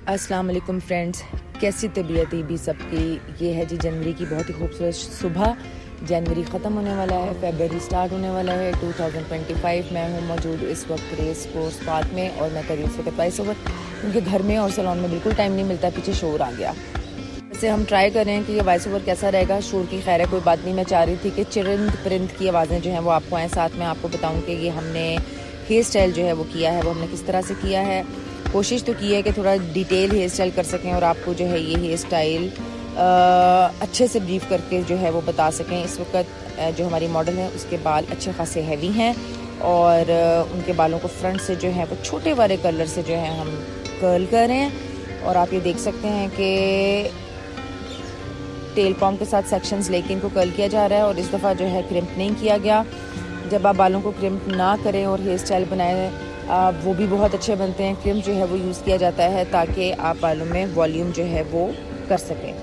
अस्सलाम वालेकुम फ्रेंड्स, कैसी तबीयत है भी सबकी। ये है जी जनवरी की बहुत ही खूबसूरत सुबह। जनवरी ख़त्म होने वाला है, फरवरी स्टार्ट होने वाला है 2025। मैं हूँ मौजूद इस वक्त रेस कोर्स पार्क में और मैं करीब इस वक्त वॉइस ओवर, क्योंकि घर में और सैलून में बिल्कुल टाइम नहीं मिलता, पीछे शोर आ गया। वैसे हम ट्राई कर रहे हैं कि ये वॉइस ओवर कैसा रहेगा। शोर की खैर है, कोई बात नहीं। मैं चाह रही थी कि चिरिंद परिंद की आवाज़ें जो हैं वो आपको आएँ। साथ में आपको बताऊँ कि ये हमने हेयर स्टाइल जो है वो किया है, वो हमने किस तरह से किया है। कोशिश तो की है कि थोड़ा डिटेल हेयर स्टाइल कर सकें और आपको जो है ये हेयर स्टाइल अच्छे से ब्रीफ करके जो है वो बता सकें। इस वक्त जो हमारी मॉडल है उसके बाल अच्छे खासे हैवी हैं और उनके बालों को फ्रंट से जो है वो छोटे वाले कलर से जो है हम कर्ल कर रहे हैं। और आप ये देख सकते हैं कि टेल कॉम के साथ सेक्शंस लेके इनको कर्ल किया जा रहा है और इस दफ़ा जो है क्रिम्प नहीं किया गया। जब आप बालों को क्रिम्प ना करें और हेयर स्टाइल बनाएं वो भी बहुत अच्छे बनते हैं। क्रिम्प जो है वो यूज़ किया जाता है ताकि आप बालों में वॉल्यूम जो है वो कर सकें।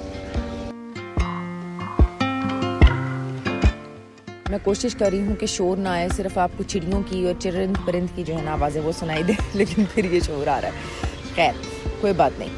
मैं कोशिश कर रही हूँ कि शोर ना आए, सिर्फ आपको चिड़ियों की और चिरिंद परिंद की जो है ना आवाज़ें वो सुनाई दे लेकिन फिर ये शोर आ रहा है। खैर कोई बात नहीं,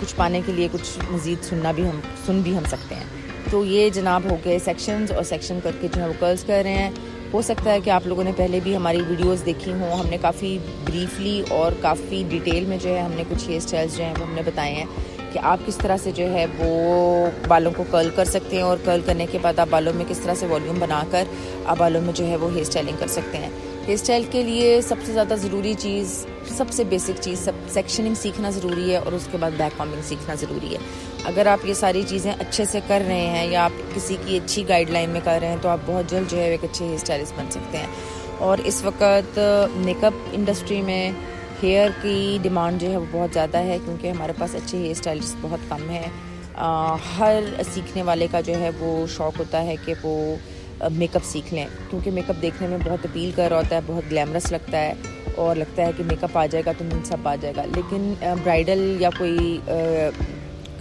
कुछ पाने के लिए कुछ मज़ीद सुन भी हम सकते हैं। तो ये जनाब हो गए सेक्शंस, और सेक्शन करके जो है वो कर्ल्स कर रहे हैं। हो सकता है कि आप लोगों ने पहले भी हमारी वीडियोस देखी हों। हमने काफ़ी ब्रीफली और काफ़ी डिटेल में जो है हमने कुछ हेयर स्टाइल्स जो हैं वो हमने बताए हैं कि आप किस तरह से जो है वो बालों को कर्ल कर सकते हैं और कर्ल करने के बाद आप बालों में किस तरह से वॉल्यूम बनाकर आप बालों में जो है वो हेयर स्टाइलिंग कर सकते हैं। हेयर स्टाइल के लिए सबसे ज़्यादा ज़रूरी चीज़, सबसे बेसिक चीज़, सेक्शनिंग सीखना ज़रूरी है और उसके बाद बैक कॉम्बिंग सीखना ज़रूरी है। अगर आप ये सारी चीज़ें अच्छे से कर रहे हैं या आप किसी की अच्छी गाइडलाइन में कर रहे हैं तो आप बहुत जल्द जो है एक अच्छे हेयर स्टाइलिस्ट बन सकते हैं। और इस वक्त मेकअप इंडस्ट्री में हेयर की डिमांड जो है वो बहुत ज़्यादा है, क्योंकि हमारे पास अच्छे हेयर स्टाइलिस्ट बहुत कम है। हर सीखने वाले का जो है वो शौक़ होता है कि वो मेकअप सीख लें, क्योंकि मेकअप देखने में बहुत अपील कर रहा होता है, बहुत ग्लैमरस लगता है और लगता है कि मेकअप आ जाएगा तो मुझ सब आ जाएगा। लेकिन ब्राइडल या कोई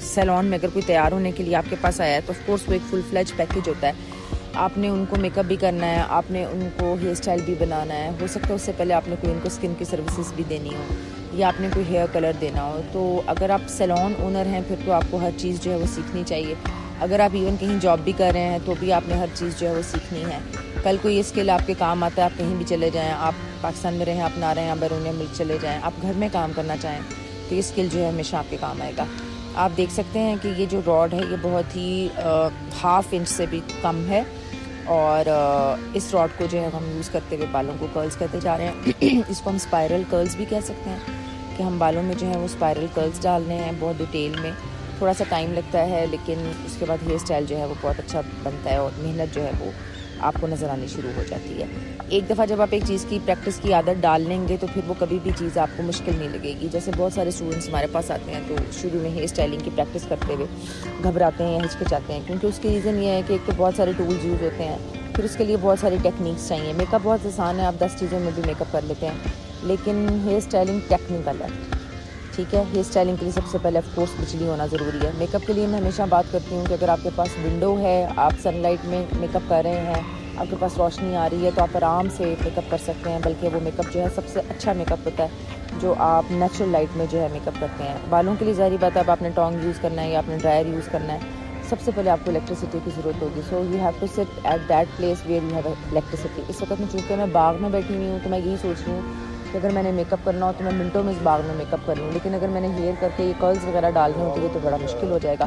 सैलून में अगर कोई तैयार होने के लिए आपके पास आया है तो ऑफकोर्स वो एक फुल फ्लेज पैकेज होता है। आपने उनको मेकअप भी करना है, आपने उनको हेयर स्टाइल भी बनाना है, हो सकता है उससे पहले आपने कोई उनको स्किन की सर्विसेज भी देनी हो या आपने कोई हेयर कलर देना हो। तो अगर आप सैलून ओनर हैं फिर तो आपको हर चीज़ जो है वो सीखनी चाहिए। अगर आप इवन कहीं जॉब भी कर रहे हैं तो भी आपने हर चीज़ जो है वो सीखनी है। कल को ये स्किल आपके काम आता है, आप कहीं भी चले जाएँ, आप पाकिस्तान में रहें, आप ना रहें, आप बैरून मुल्क चले जाएँ, आप घर में काम करना चाहें तो ये स्किल जो है हमेशा आपके काम आएगा। आप देख सकते हैं कि ये जो रॉड है ये बहुत ही ½ इंच से भी कम है और इस रॉड को जो है हम यूज़ करते हुए बालों को कर्ल्स करते जा रहे हैं। इसको हम स्पायरल कर्ल्स भी कह सकते हैं कि हम बालों में जो है वो स्पायरल कर्ल्स डालने हैं बहुत डिटेल में। थोड़ा सा टाइम लगता है लेकिन उसके बाद हेयर स्टाइल जो है वो बहुत अच्छा बनता है और मेहनत जो है वो आपको नज़र आनी शुरू हो जाती है। एक दफ़ा जब आप एक चीज़ की प्रैक्टिस की आदत डाल लेंगे तो फिर वो कभी भी चीज़ आपको मुश्किल नहीं लगेगी। जैसे बहुत सारे स्टूडेंट्स हमारे पास आते हैं तो शुरू में हेयर स्टाइलिंग की प्रैक्टिस करते हुए घबराते हैं या हिचकिचाते हैं, क्योंकि उसकी रीज़न ये है कि एक तो बहुत सारे टूल्स यूज़ होते हैं, फिर उसके लिए बहुत सारी टेक्निक्स चाहिए। मेकअप बहुत आसान है, आप 10 चीज़ों में भी मेकअप कर लेते हैं, लेकिन हेयर स्टाइलिंग टेक्निकल है। ठीक है, हेयर स्टाइलिंग के लिए सबसे पहले ऑफ कोर्स बिजली होना ज़रूरी है। मेकअप के लिए मैं हमेशा बात करती हूँ कि अगर आपके पास विंडो है, आप सनलाइट में मेकअप कर रहे हैं, आपके पास रोशनी आ रही है तो आप आराम से मेकअप कर सकते हैं। बल्कि वो मेकअप जो है सबसे अच्छा मेकअप होता है जो आप नेचुरल लाइट में जो है मेकअप करते हैं। बालों के लिए ज़ाहिर बात है अब आपने टोंग यूज़ करना है या आपने ड्रायर यूज़ करना है, सबसे पहले आपको इलेक्ट्रिसिटी की ज़रूरत होगी। So you have to sit at that place where you have electricity. इस वक्त में चूँकि मैं बाग में बैठी हुई हूँ तो मैं यही सोच रही हूँ कि अगर मैंने मेकअप करना हो तो मैं मिनटों में इस बाग में मेकअप कर लूँ, लेकिन अगर मैंने हेयर करके ये कर्ल्स वगैरह डालने होते हैं तो बड़ा मुश्किल हो जाएगा।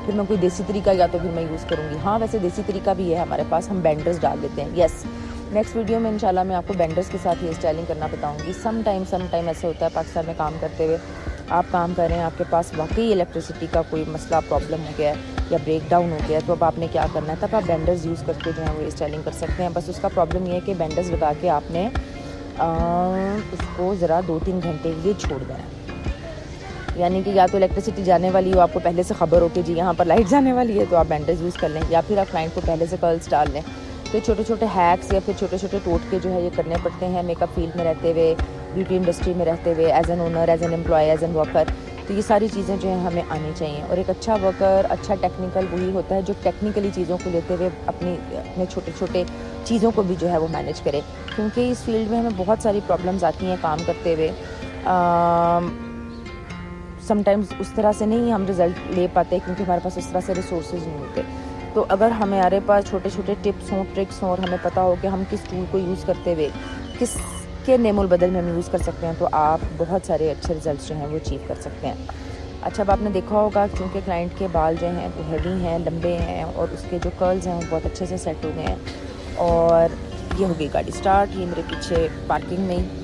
फिर मैं कोई देसी तरीका या तो फिर मैं यूज़ करूँगी। हाँ, वैसे देसी तरीका भी है हमारे पास, हम बैंडर्स डाल देते हैं। येस, नेक्स्ट वीडियो में इंशाल्लाह मैं आपको बैंडर्स के साथ हेयर स्टाइलिंग करना बताऊँगी। सम टाइम ऐसे होता है पाकिस्तान में काम करते हुए आप काम कर रहे हैं, आपके पास वाकई इलेक्ट्रिसिटी का कोई मसला प्रॉब्लम हो गया है या ब्रेक डाउन हो गया है, तो अब आपने क्या करना है, तब आप बैंडर्स यूज़ करके जो है वो हेयर स्टाइलिंग कर सकते हैं। बस उसका प्रॉब्लम ये है कि बैंडर्स लगा के आपने उसको ज़रा 2-3 घंटे के लिए छोड़ देना है। यानी कि या तो इलेक्ट्रिसिटी जाने वाली हो, आपको पहले से खबर हो कि जी यहाँ पर लाइट जाने वाली है तो आप बैंडर्स यूज़ कर लें, या फिर आप क्लाइंट को पहले से कर्ल्स डाल लें। तो छोटे छोटे हैक्स या फिर छोटे छोटे टोटके जो है ये करने पड़ते हैं मेकअप फील्ड में रहते हुए, ब्यूटी इंडस्ट्री में रहते हुए, as an owner, as an employ, as an worker. तो ये सारी चीज़ें जो है हमें आनी चाहिए। और एक अच्छा वर्कर, अच्छा टेक्निकल वही होता है जो टेक्निकली चीज़ों को लेते हुए अपने छोटे छोटे चीज़ों को भी जो है वो मैनेज करे, क्योंकि इस फील्ड में हमें बहुत सारी प्रॉब्लम्स आती हैं काम करते हुए। समटाइम्स उस तरह से नहीं हम रिज़ल्ट ले पाते क्योंकि हमारे पास उस तरह से रिसोर्सेज नहीं होते। तो अगर हमारे पास छोटे छोटे टिप्स हों, ट्रिक्स हों और हमें पता हो कि हम किस टूल को यूज़ करते हुए किसके नेमुल बदल में हम यूज़ कर सकते हैं, तो आप बहुत सारे अच्छे रिजल्ट्स जो हैं वो अचीव कर सकते हैं। अच्छा, अब आपने देखा होगा क्योंकि क्लाइंट के बाल जो हैं वो हैवी हैं, लंबे हैं और उसके जो कर्ल्स हैं वो बहुत अच्छे से सेट हो गए हैं। और ये हो गई गाड़ी स्टार्ट, ये मेरे पीछे पार्किंग में ही।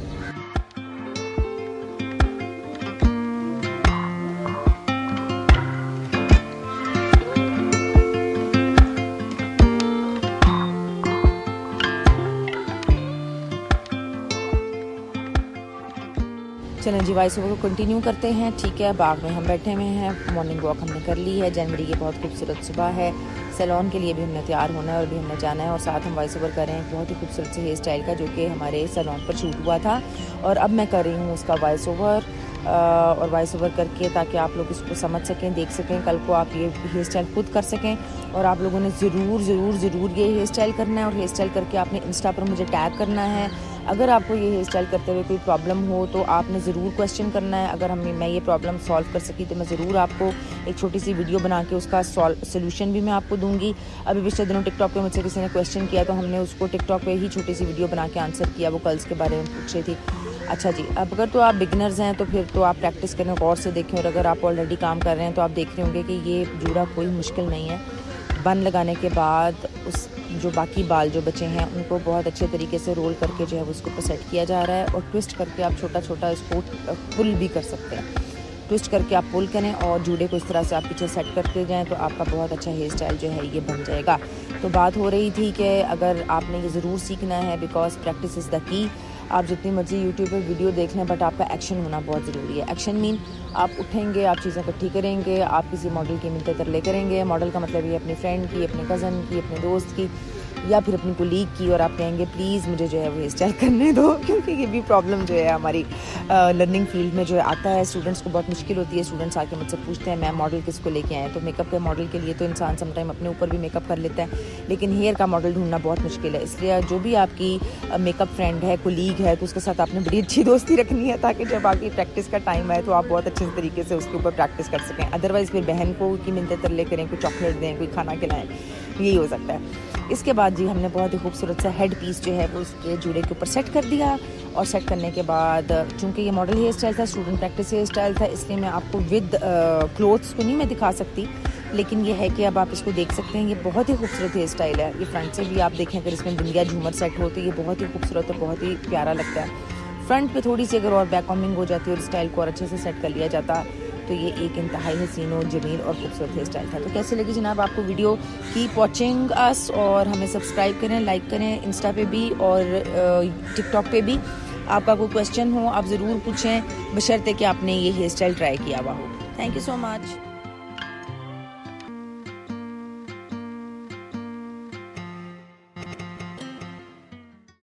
चलें जी, वॉइस ओवर को कंटिन्यू करते हैं। ठीक है, बाग में हम बैठे हुए हैं, मॉर्निंग वॉक हमने कर ली है। जनवरी की बहुत खूबसूरत सुबह है, सैलून के लिए भी हमने तैयार होना है और भी हमने जाना है। और साथ हम वॉइस ओवर कर रहे हैं बहुत ही खूबसूरत से हेयर स्टाइल का, जो कि हमारे सैलून पर शूट हुआ था। और अब मैं कर रही हूँ उसका वॉइस ओवर, और वॉइस ओवर करके ताकि आप लोग इसको समझ सकें, देख सकें, कल को आप ये हेयर स्टाइल खुद कर सकें। और आप लोगों ने ज़रूर ज़रूर ज़रूर ये हेयर स्टाइल करना है और हेयर स्टाइल करके आपने इंस्टा पर मुझे टैग करना है। अगर आपको ये हेयर स्टाइल करते हुए कोई प्रॉब्लम हो तो आपने ज़रूर क्वेश्चन करना है। अगर मैं ये प्रॉब्लम सॉल्व कर सकी तो मैं ज़रूर आपको एक छोटी सी वीडियो बना के उसका सोल्यूशन भी मैं आपको दूंगी। अभी पिछले दिनों टिकटॉक पे मुझसे किसी ने क्वेश्चन किया तो हमने उसको टिकटॉक पे ही छोटी सी वीडियो बना के आंसर किया। वो कर्ल्स के बारे में पूछ रही थी। अच्छा जी, अब अगर तो आप बिगिनर्स हैं तो फिर तो आप प्रैक्टिस करें, गौर से देखें। और अगर आप ऑलरेडी काम कर रहे हैं तो आप देख रहे होंगे कि ये जूड़ा कोई मुश्किल नहीं है। बन लगाने के बाद उस जो बाकी बाल जो बचे हैं उनको बहुत अच्छे तरीके से रोल करके जो है उसके ऊपर सेट किया जा रहा है। और ट्विस्ट करके आप छोटा छोटा इसको पुल भी कर सकते हैं। ट्विस्ट करके आप पुल करें और जूड़े को इस तरह से आप पीछे सेट करते जाएं तो आपका बहुत अच्छा हेयर स्टाइल जो है ये बन जाएगा। तो बात हो रही थी कि अगर आपने ये ज़रूर सीखना है, because practice is the key. आप जितनी मर्जी यूट्यूब पर वीडियो देख लें, बट आपका एक्शन होना बहुत ज़रूरी है। एक्शन मीन आप उठेंगे, आप चीज़ें इकट्ठी करेंगे, आप किसी मॉडल की मिलते तरले करेंगे। मॉडल का मतलब ये अपनी फ्रेंड की, अपने कज़न की, अपने दोस्त की या फिर अपनी कोलीग की, और आप कहेंगे प्लीज़ मुझे जो है वो हेयर स्टाइल करने दो। क्योंकि ये भी प्रॉब्लम जो है हमारी लर्निंग फील्ड में जो है आता है। स्टूडेंट्स को बहुत मुश्किल होती है। स्टूडेंट्स आके मुझसे पूछते हैं मैम मॉडल किसको लेके आए। तो मेकअप के मॉडल के लिए तो इंसान समटाइम अपने ऊपर भी मेकअप कर लेता है, लेकिन हेयर का मॉडल ढूंढना बहुत मुश्किल है। इसलिए जो भी आपकी मेकअप फ्रेंड है, कोलीग है, तो उसके साथ आपने बड़ी अच्छी दोस्ती रखनी है ताकि जब आगे प्रैक्टिस का टाइम आए तो आप बहुत अच्छे तरीके से उसके ऊपर प्रैक्टिस कर सकें। अदरवाइज़ फिर बहन को की मिलते तरले करें, कोई चॉकलेट दें, कोई खाना खिलाएं, यही हो सकता है। इसके बाद जी हमने बहुत ही खूबसूरत सा हेड पीस जो है वो उसके जूड़े के ऊपर सेट कर दिया। और सेट करने के बाद चूँकि ये मॉडल हेयर स्टाइल था, स्टूडेंट प्रैक्टिस हेयर स्टाइल था, इसलिए मैं आपको विद क्लोथ्स को नहीं मैं दिखा सकती, लेकिन ये है कि अब आप इसको देख सकते हैं। ये बहुत ही खूबसूरत हेयर स्टाइल है। ये फ्रंट से भी आप देखें अगर इसमें बिंदिया झूमर सेट हो तो ये बहुत ही खूबसूरत और बहुत ही प्यारा लगता है। फ्रंट पे थोड़ी सी अगर और बैक कॉम्बिंग हो जाती है और स्टाइल को और अच्छे से सेट कर लिया जाता तो ये एक इंतहाई हसीन और जमील और खूबसूरत हेयर स्टाइल था। तो कैसे लगी जनाब आपको वीडियो? कीप वॉचिंग अस और हमें सब्सक्राइब करें, लाइक करें, इंस्टा पे भी और टिकटॉक पे भी। आपका कोई क्वेश्चन हो आप ज़रूर पूछें, बशर्ते कि आपने ये हेयर स्टाइल ट्राई किया हुआ हो। Thank you so much.